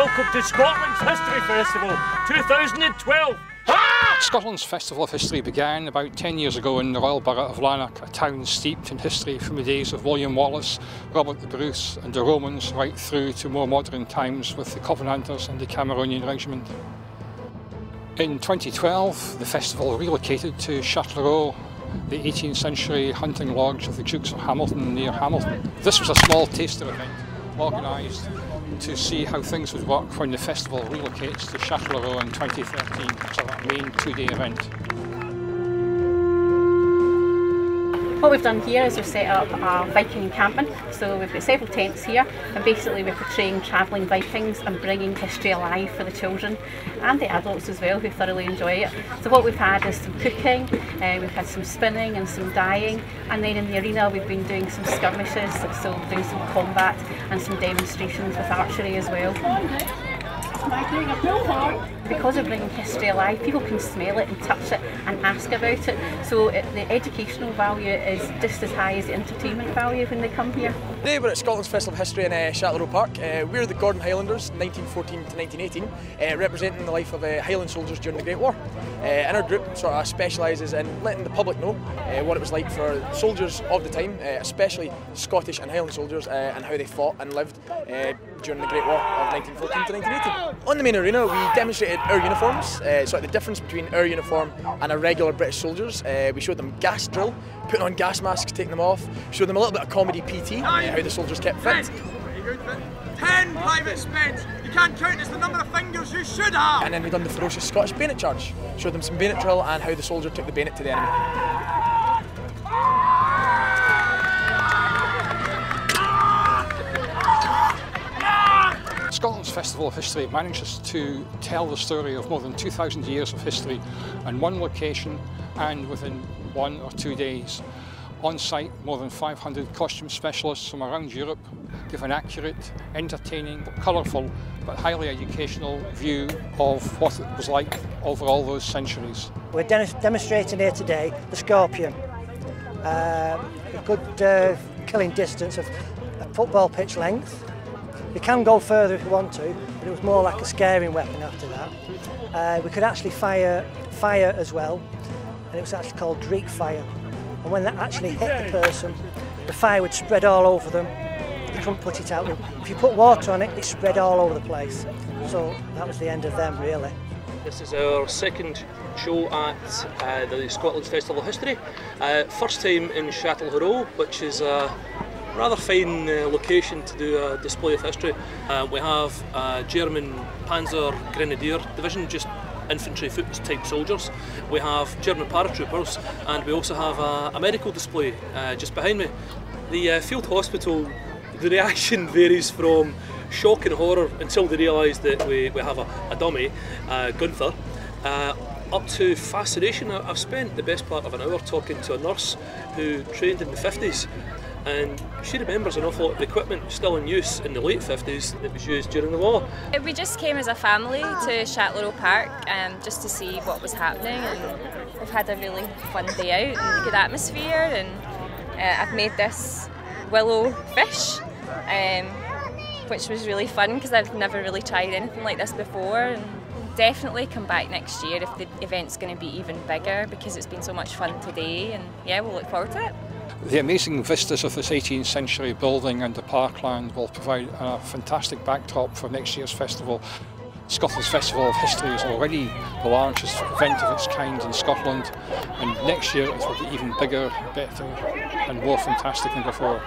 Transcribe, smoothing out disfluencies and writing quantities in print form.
welcome to Scotland's History Festival 2012. Scotland's Festival of History began about 10 years ago in the Royal Borough of Lanark, a town steeped in history from the days of William Wallace, Robert the Bruce and the Romans right through to more modern times with the Covenanters and the Cameronian Regiment. In 2012 the festival relocated to Chatelherault, the 18th century hunting lodge of the Dukes of Hamilton near Hamilton. This was a small taster event organised to see how things would work when the festival relocates to Chatelherault in 2013, so that main two-day event. What we've done here is we've set up a Viking encampment, so we've got several tents here, and basically we're portraying travelling Vikings and bringing history alive for the children and the adults as well, who thoroughly enjoy it. So what we've had is some cooking, we've had some spinning and some dyeing, and then in the arena we've been doing some skirmishes, so doing some combat and some demonstrations with archery as well. Because we're bringing history alive, people can smell it and touch it and ask about it, so the educational value is just as high as the entertainment value when they come here. Today we're at Scotland's Festival of History in Chatelherault Park. We're the Gordon Highlanders, 1914 to 1918, representing the life of Highland soldiers during the Great War. And our group sort of specialises in letting the public know what it was like for soldiers of the time, especially Scottish and Highland soldiers, and how they fought and lived during the Great War of 1914 to 1918. On the main arena we demonstrated our uniforms, so the difference between our uniform and a regular British soldiers. We showed them gas drill, putting on gas masks, taking them off, showed them a little bit of comedy PT, how the soldiers kept fit. 10 private speds! You can't count, it's the number of fingers you should have! And then we done the ferocious Scottish bayonet charge, showed them some bayonet drill and how the soldier took the bayonet to the enemy. Scotland's Festival of History manages to tell the story of more than 2,000 years of history in one location and within 1 or 2 days. On site, more than 500 costume specialists from around Europe give an accurate, entertaining, colourful but highly educational view of what it was like over all those centuries. We're demonstrating here today the Scorpion, a good killing distance of a football pitch length. We can go further if we want to, but it was more like a scaring weapon after that. We could actually fire as well, and it was actually called Dreek fire. And when that actually hit the person, the fire would spread all over them. You couldn't put it out. If you put water on it, it spread all over the place. So that was the end of them, really. This is our second show at the Scotland's Festival of History. First time in Chatelherault, which is a rather fine location to do a display of history. We have a German Panzer Grenadier Division, just infantry foot type soldiers. We have German paratroopers, and we also have a medical display just behind me. The field hospital, the reaction varies from shock and horror until they realise that we have a dummy, Gunther, up to fascination. I've spent the best part of an hour talking to a nurse who trained in the 50s, and she remembers an awful lot of equipment still in use in the late 50s that was used during the war. We just came as a family to Chatelherault Park just to see what was happening, and we've had a really fun day out and good atmosphere, and I've made this willow fish, which was really fun because I've never really tried anything like this before, and definitely come back next year if the event's going to be even bigger because it's been so much fun today, and yeah, we'll look forward to it. The amazing vistas of this 18th century building and the parkland will provide a fantastic backdrop for next year's festival. Scotland's Festival of History is already the largest event of its kind in Scotland, and next year it will be even bigger, better and more fantastic than before.